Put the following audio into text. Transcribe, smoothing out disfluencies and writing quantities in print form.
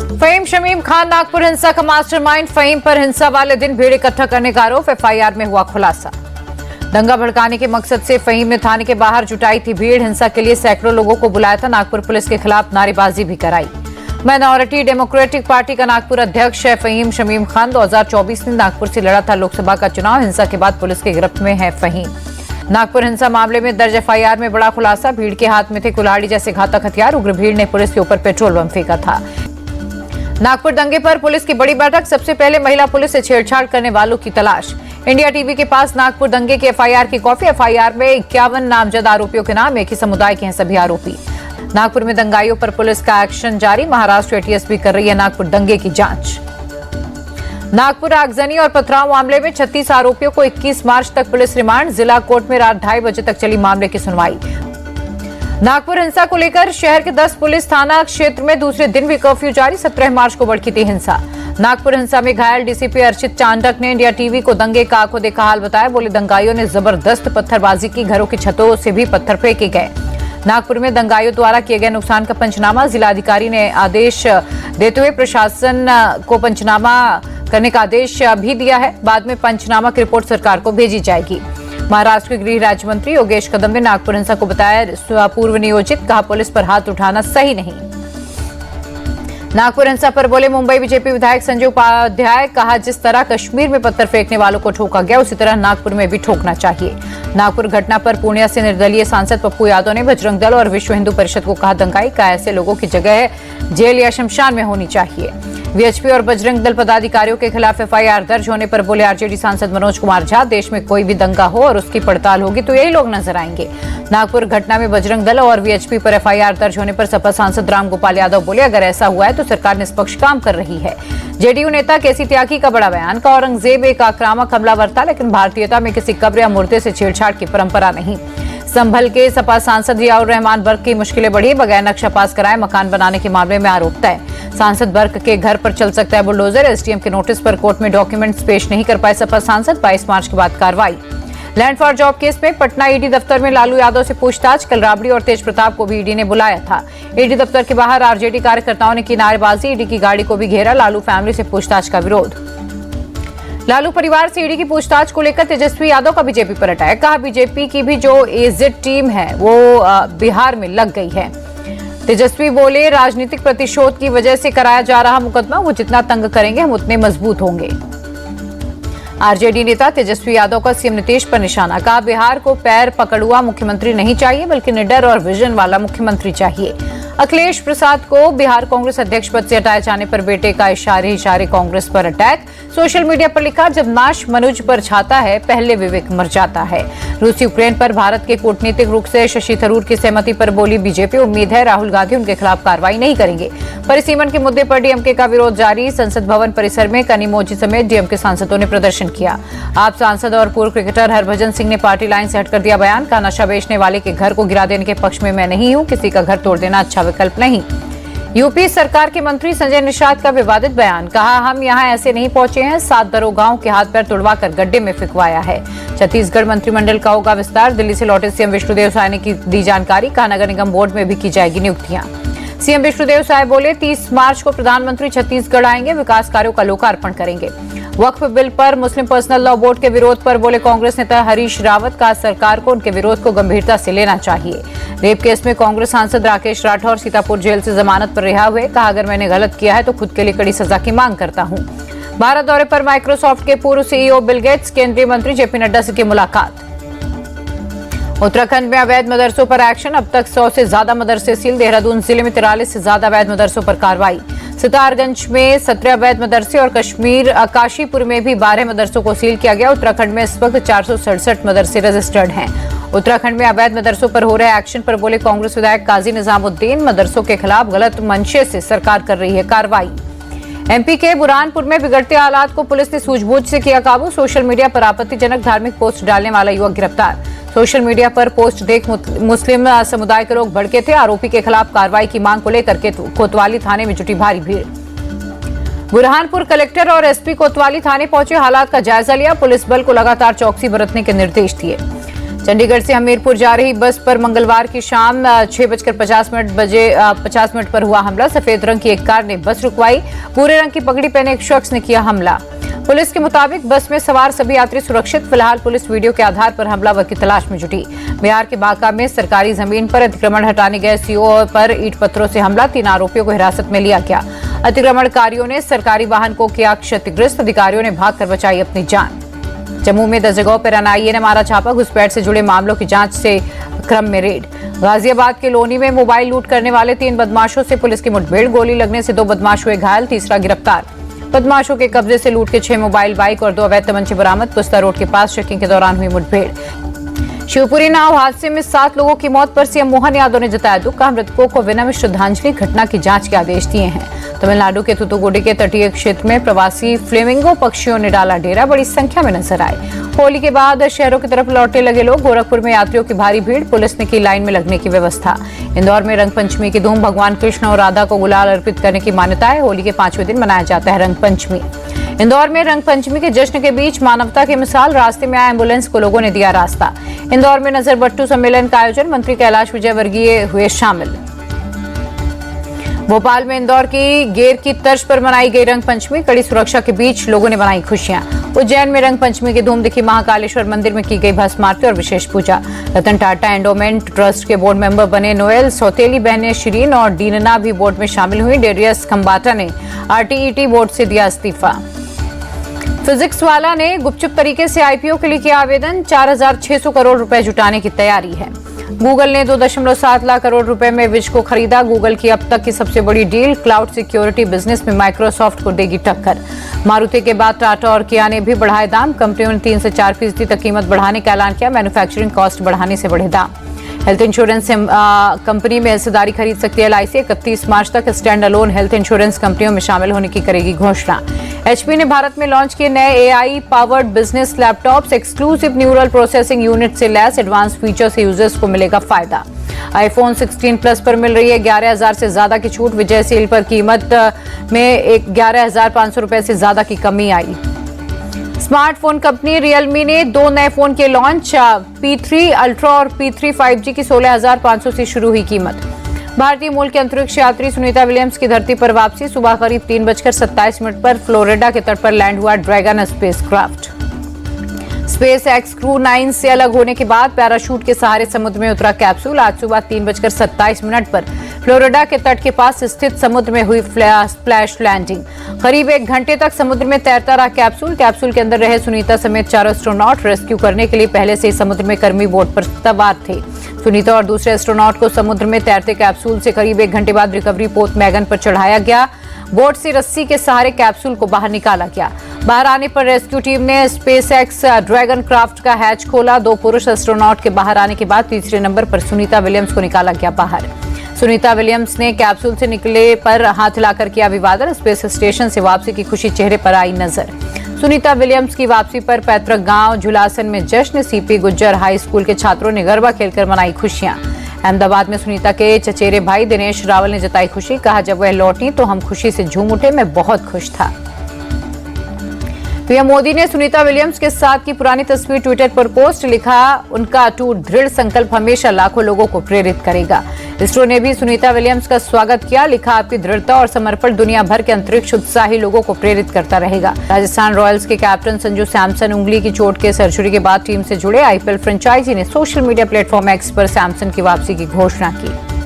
फहीम शमीम खान नागपुर हिंसा का मास्टरमाइंड। फहीम पर हिंसा वाले दिन भीड़ इकट्ठा करने का आरोप। एफआईआर में हुआ खुलासा। दंगा भड़काने के मकसद से फहीम ने थाने के बाहर जुटाई थी भीड़। हिंसा के लिए सैकड़ों लोगों को बुलाया था। नागपुर पुलिस के खिलाफ नारेबाजी भी कराई। माइनॉरिटी डेमोक्रेटिक पार्टी का नागपुर अध्यक्ष है फहीम शमीम खान। 2024 में नागपुर से लड़ा था लोकसभा का चुनाव। हिंसा के बाद पुलिस की गिरफ्त में है फहीम। नागपुर हिंसा मामले में दर्ज एफआईआर में बड़ा खुलासा। भीड़ के हाथ में थे कुल्हाड़ी जैसे घातक हथियार। उग्र भीड़ ने पुलिस के ऊपर पेट्रोल बम फेंका था। नागपुर दंगे पर पुलिस की बड़ी बैठक। सबसे पहले महिला पुलिस से छेड़छाड़ करने वालों की तलाश। इंडिया टीवी के पास नागपुर दंगे की एफआईआर की कॉपी। एफआईआर में 51 नामजद आरोपियों के नाम। एक ही समुदाय के हैं सभी आरोपी। नागपुर में दंगाइयों पर पुलिस का एक्शन जारी। महाराष्ट्र एटीएसपी कर रही है नागपुर दंगे की जांच। नागपुर आगजनी और पथराव मामले में 36 आरोपियों को 21 मार्च तक पुलिस रिमांड। जिला कोर्ट में रात 2:30 बजे तक चली मामले की सुनवाई। नागपुर हिंसा को लेकर शहर के 10 पुलिस थाना क्षेत्र में दूसरे दिन भी कर्फ्यू जारी। 17 मार्च को भड़की थी हिंसा। नागपुर हिंसा में घायल डीसीपी अर्चित चांडक ने इंडिया टीवी को दंगे का आंखों देखा हाल बताया। बोले दंगाइयों ने जबरदस्त पत्थरबाजी की। घरों की छतों से भी पत्थर फेंके गए। नागपुर में दंगाइयों द्वारा किए गए नुकसान का पंचनामा। जिलाधिकारी ने आदेश देते हुए प्रशासन को पंचनामा करने का आदेश भी दिया है। बाद में पंचनामा की रिपोर्ट सरकार को भेजी जाएगी। महाराष्ट्र के गृह राज्य मंत्री योगेश कदम ने नागपुर हिंसा को बताया पूर्व नियोजित। कहा पुलिस पर हाथ उठाना सही नहीं। नागपुर हिंसा पर बोले मुंबई बीजेपी विधायक संजय उपाध्याय। कहा जिस तरह कश्मीर में पत्थर फेंकने वालों को ठोका गया उसी तरह नागपुर में भी ठोकना चाहिए। नागपुर घटना पर पूर्णिया से निर्दलीय सांसद पप्पू यादव ने बजरंग दल और विश्व हिंदू परिषद को कहा दंगाई का ऐसे लोगों की जगह जेल या शमशान में होनी चाहिए। वीएचपी और बजरंग दल पदाधिकारियों के खिलाफ एफआईआर दर्ज होने पर बोले आरजेडी सांसद मनोज कुमार झा। देश में कोई भी दंगा हो और उसकी पड़ताल होगी तो यही लोग नजर आएंगे। नागपुर घटना में बजरंग दल और वीएचपी पर एफआईआर दर्ज होने पर सपा सांसद रामगोपाल यादव बोले अगर ऐसा हुआ है तो सरकार निष्पक्ष काम कर रही है। जेडीयू नेता केसी त्यागी का बड़ा बयान। का औरंगजेब एक आक्रामक हमलावर था लेकिन भारतीयता में किसी कब्र या मुर्दे से छेड़छाड़ की परंपरा नहीं। संभल के सपा सांसद जियाउर रहमान बर्क की मुश्किलें बढ़ी। बगैर नक्शा पास कराए मकान बनाने के मामले में आरोप तय। सांसद बर्क के घर पर चल सकता है बुलडोजर। एसडीएम के नोटिस पर कोर्ट में डॉक्यूमेंट्स पेश नहीं कर पाए सपा सांसद। 22 मार्च के बाद कार्रवाई। लैंड फॉर जॉब केस में पटना ईडी दफ्तर में लालू यादव से पूछताछ। कल राबड़ी और तेज प्रताप को भी ईडी ने बुलाया था। ईडी दफ्तर के बाहर आरजेडी कार्यकर्ताओं ने की नारेबाजी। ईडी की गाड़ी को भी घेरा। लालू फैमिली से पूछताछ का विरोध। लालू परिवार से ईडी की पूछताछ को लेकर तेजस्वी यादव का बीजेपी पर अटैक। कहा बीजेपी की भी जो एजेड टीम है वो बिहार में लग गई है। तेजस्वी बोले राजनीतिक प्रतिशोध की वजह से कराया जा रहा मुकदमा। वो जितना तंग करेंगे हम उतने मजबूत होंगे। आरजेडी नेता तेजस्वी यादव का सीएम नीतीश पर निशाना। कहा बिहार को पैर पकड़ुआ मुख्यमंत्री नहीं चाहिए बल्कि निडर और विजन वाला मुख्यमंत्री चाहिए। अखिलेश प्रसाद को बिहार कांग्रेस अध्यक्ष पद से हटाए जाने पर बेटे का इशारे कांग्रेस पर अटैक। सोशल मीडिया पर लिखा जब नाश मनुज पर छाता है पहले विवेक मर जाता है। रूस यूक्रेन पर भारत के कूटनीतिक रुख से शशि थरूर की सहमति पर बोली बीजेपी। उम्मीद है राहुल गांधी उनके खिलाफ कार्रवाई नहीं करेंगे। परिसीमन के मुद्दे पर डीएमके का विरोध जारी। संसद भवन परिसर में कनिमोझी समेत डीएमके सांसदों ने प्रदर्शन किया। आप सांसद और पूर्व क्रिकेटर हरभजन सिंह ने पार्टी लाइन से हटकर दिया बयान। का नशा बेचने वाले के घर को गिरा देने के पक्ष में मैं नहीं हूं। किसी का घर तोड़ देना अच्छा विकल्प नहीं। यूपी सरकार के मंत्री संजय निषाद का विवादित बयान। कहा हम यहां ऐसे नहीं पहुंचे हैं। 7 दरोगाओं के हाथ पैर तुड़वाकर गड्ढे में फिकवाया है। छत्तीसगढ़ मंत्रिमंडल का होगा विस्तार। दिल्ली से लौटे सीएम विष्णुदेव साय ने दी जानकारी। कहा नगर निगम बोर्ड में भी की जाएगी नियुक्तियां। सीएम विष्णुदेव साय बोले 30 मार्च को प्रधानमंत्री छत्तीसगढ़ आएंगे। विकास कार्यों का लोकार्पण करेंगे। वक्फ बिल पर मुस्लिम पर्सनल लॉ बोर्ड के विरोध पर बोले कांग्रेस नेता हरीश रावत। का सरकार को उनके विरोध को गंभीरता से लेना चाहिए। रेप केस में कांग्रेस सांसद राकेश राठौर सीतापुर जेल से जमानत पर रिहा हुए। कहा अगर मैंने गलत किया है तो खुद के लिए कड़ी सजा की मांग करता हूं। भारत दौरे पर माइक्रोसॉफ्ट के पूर्व सीईओ बिल गेट्स। केंद्रीय मंत्री जेपी नड्डा से की मुलाकात। उत्तराखंड में अवैध मदरसों पर एक्शन। अब तक 100 से ज्यादा मदरसे सील। देहरादून जिले में 43 से ज्यादा अवैध मदरसों पर कार्रवाई। सितारगंज में 17 अवैध मदरसे और कश्मीर काशीपुर में भी 12 मदरसों को सील किया गया। उत्तराखंड में इस वक्त 467 मदरसे रजिस्टर्ड हैं। उत्तराखंड में अवैध मदरसों पर हो रहे एक्शन पर बोले कांग्रेस विधायक काजी निजामुद्दीन। मदरसों के खिलाफ गलत मंशे से सरकार कर रही है कार्रवाई। एमपी के बुरहानपुर में बिगड़ते हालात को पुलिस ने सूझबूझ से किया काबू। सोशल मीडिया पर आपत्तिजनक धार्मिक पोस्ट डालने वाला युवक गिरफ्तार। सोशल मीडिया पर पोस्ट देख मुस्लिम समुदाय के लोग भड़के थे। आरोपी के खिलाफ कार्रवाई की मांग को लेकर कोतवाली थाने में जुटी भारी भीड़। बुरहानपुर कलेक्टर और एसपी कोतवाली थाने पहुंचे। हालात का जायजा लिया। पुलिस बल को लगातार चौकसी बरतने के निर्देश दिए। चंडीगढ़ से हमीरपुर जा रही बस पर मंगलवार की शाम 6:50 पर हुआ हमला। सफेद रंग की एक कार ने बस रुकवाई। भूरे रंग की पगड़ी पहने एक शख्स ने किया हमला। पुलिस के मुताबिक बस में सवार सभी यात्री सुरक्षित। फिलहाल पुलिस वीडियो के आधार पर हमलावर की तलाश में जुटी। बिहार के बांका में सरकारी जमीन पर अतिक्रमण हटाने गए सीओ पर ईंट पत्थरों से हमला। 3 आरोपियों को हिरासत में लिया गया। अतिक्रमणकारियों ने सरकारी वाहन को किया क्षतिग्रस्त। अधिकारियों ने भागकर बचाई अपनी जान। जम्मू में 10 जगहों पर एनआईए ने मारा छापा। घुसपैठ से जुड़े मामलों की जांच से क्रम में रेड। गाजियाबाद के लोनी में मोबाइल लूट करने वाले 3 बदमाशों से पुलिस की मुठभेड़। गोली लगने से 2 बदमाश हुए घायल, तीसरा गिरफ्तार। बदमाशों के कब्जे से लूट के 6 मोबाइल बाइक और 2 अवैध तमंचे बरामद। पुस्ता रोड के पास चेकिंग के दौरान हुई मुठभेड़। शिवपुरी नाव हादसे में 7 लोगों की मौत पर सीएम मोहन यादव ने जताया दुख। कहा मृतकों को विनम्र श्रद्धांजलि। घटना की जांच के आदेश दिए हैं। तमिलनाडु के थूथुकुडी के तटीय क्षेत्र में प्रवासी फ्लेमिंगो पक्षियों ने डाला डेरा। बड़ी संख्या में नजर आए। होली के बाद शहरों की तरफ लौटने लगे लोग। गोरखपुर में यात्रियों की भारी भीड़। पुलिस ने की लाइन में लगने की व्यवस्था। इंदौर में रंग पंचमी की धूम। भगवान कृष्ण और राधा को गुलाल अर्पित करने की मान्यता है। होली के 5वें दिन मनाया जाता है रंग पंचमी। इंदौर में रंग पंचमी के जश्न के बीच मानवता की मिसाल। रास्ते में आए एम्बुलेंस को लोगों ने दिया रास्ता। इंदौर में नजर बट्टू सम्मेलन का आयोजन। मंत्री कैलाश विजयवर्गीय हुए शामिल। भोपाल में इंदौर की गेर की तर्ज पर मनाई गई रंग पंचमी। कड़ी सुरक्षा के बीच लोगों ने बनाई खुशियां। उज्जैन में रंग पंचमी की धूम दिखी। महाकालेश्वर मंदिर में की गई भस्म आरती और विशेष पूजा। रतन टाटा एंडोमेंट ट्रस्ट के बोर्ड मेंबर बने नोएल। सौतेली बहनें शिरीन और डीनना भी बोर्ड में शामिल हुई। डेरियस खंबाटा ने आरटीईटी बोर्ड से दिया इस्तीफा। फिजिक्स वाला ने गुपचुप तरीके से आईपीओ के लिए किया आवेदन। 4,600 करोड़ रुपए जुटाने की तैयारी है। गूगल ने 2.7 लाख करोड़ रुपए में विज को खरीदा। गूगल की अब तक की सबसे बड़ी डील। क्लाउड सिक्योरिटी बिजनेस में माइक्रोसॉफ्ट को देगी टक्कर। मारुति के बाद टाटा और किया ने भी बढ़ाए दाम। कंपनियों ने 3 से 4% तक कीमत बढ़ाने का ऐलान किया। मैन्युफैक्चरिंग कॉस्ट बढ़ाने से बढ़े दाम। हेल्थ इंश्योरेंस कंपनी में हिस्सेदारी खरीद सकती है एलआईसी। 31 मार्च तक स्टैंड अलोन हेल्थ इंश्योरेंस कंपनियों में शामिल होने की करेगी घोषणा। एचपी ने भारत में लॉन्च किए नए AI powered business laptops. Exclusive neural processing unit से लैस एडवांस फीचर से यूजर्स को मिलेगा फायदा। आईफोन 16 प्लस पर मिल रही है 11,000 से ज्यादा की छूट। विजय सेल पर कीमत में 11,500 रुपए से ज्यादा की कमी आई। स्मार्टफोन कंपनी रियलमी ने 2 नए फोन के लॉन्च। P3 अल्ट्रा और P3 5G की 16,500 से शुरू हुई कीमत। भारतीय मूल के अंतरिक्ष यात्री सुनीता विलियम्स की धरती पर वापसी। सुबह करीब 3:27 पर फ्लोरिडा के तट पर लैंड हुआ ड्रैगन स्पेसक्राफ्ट। SpaceX क्रू 9 से अलग होने के बाद पैराशूट के सहारे समुद्र में उतरा कैप्सूल। आज सुबह 3:27 पर फ्लोरिडा के तट के पास स्थित समुद्र में हुई स्प्लैश लैंडिंग। करीब 1 घंटे तक समुद्र में तैरता रहा कैप्सूल के अंदर रहे सुनीता समेत 4 एस्ट्रोनॉट रेस्क्यू करने के लिए पहले से ही समुद्र में कर्मी बोट पर सवार थे। सुनीता और दूसरे एस्ट्रोनॉट को समुद्र में तैरते कैप्सूल से करीब 1 घंटे बाद रिकवरी पोत मैगन पर चढ़ाया गया। बोट से रस्सी के सहारे कैप्सूल को बाहर निकाला गया। बाहर आने पर रेस्क्यू टीम ने SpaceX ड्रैगन क्राफ्ट का हैच खोला। 2 पुरुष एस्ट्रोनॉट के बाहर आने के बाद तीसरे नंबर पर सुनीता विलियम्स को निकाला गया बाहर। सुनीता विलियम्स ने कैप्सूल से निकले पर हाथ हिलाकर किया अभिवादन। स्पेस स्टेशन से वापसी की खुशी चेहरे पर आई नजर। सुनीता विलियम्स की वापसी पर पैतृक गांव झुलासन में जश्न। सीपी गुज्जर हाई स्कूल के छात्रों ने गरबा खेलकर मनाई खुशियां। अहमदाबाद में सुनीता के चचेरे भाई दिनेश रावल ने जताई खुशी। कहा जब वह लौटी तो हम खुशी से झूम उठे। मैं बहुत खुश था। पीएम मोदी ने सुनीता विलियम्स के साथ की पुरानी तस्वीर ट्विटर पर पोस्ट। लिखा उनका अटूट दृढ़ संकल्प हमेशा लाखों लोगों को प्रेरित करेगा। इसरो ने भी सुनीता विलियम्स का स्वागत किया। लिखा आपकी दृढ़ता और समर्पण दुनिया भर के अंतरिक्ष उत्साही लोगों को प्रेरित करता रहेगा। राजस्थान रॉयल्स के कैप्टन संजू सैमसन उंगली की चोट के सर्जरी के बाद टीम से जुड़े। आईपीएल फ्रेंचाइजी ने सोशल मीडिया प्लेटफॉर्म एक्स पर सैमसन की वापसी की घोषणा की।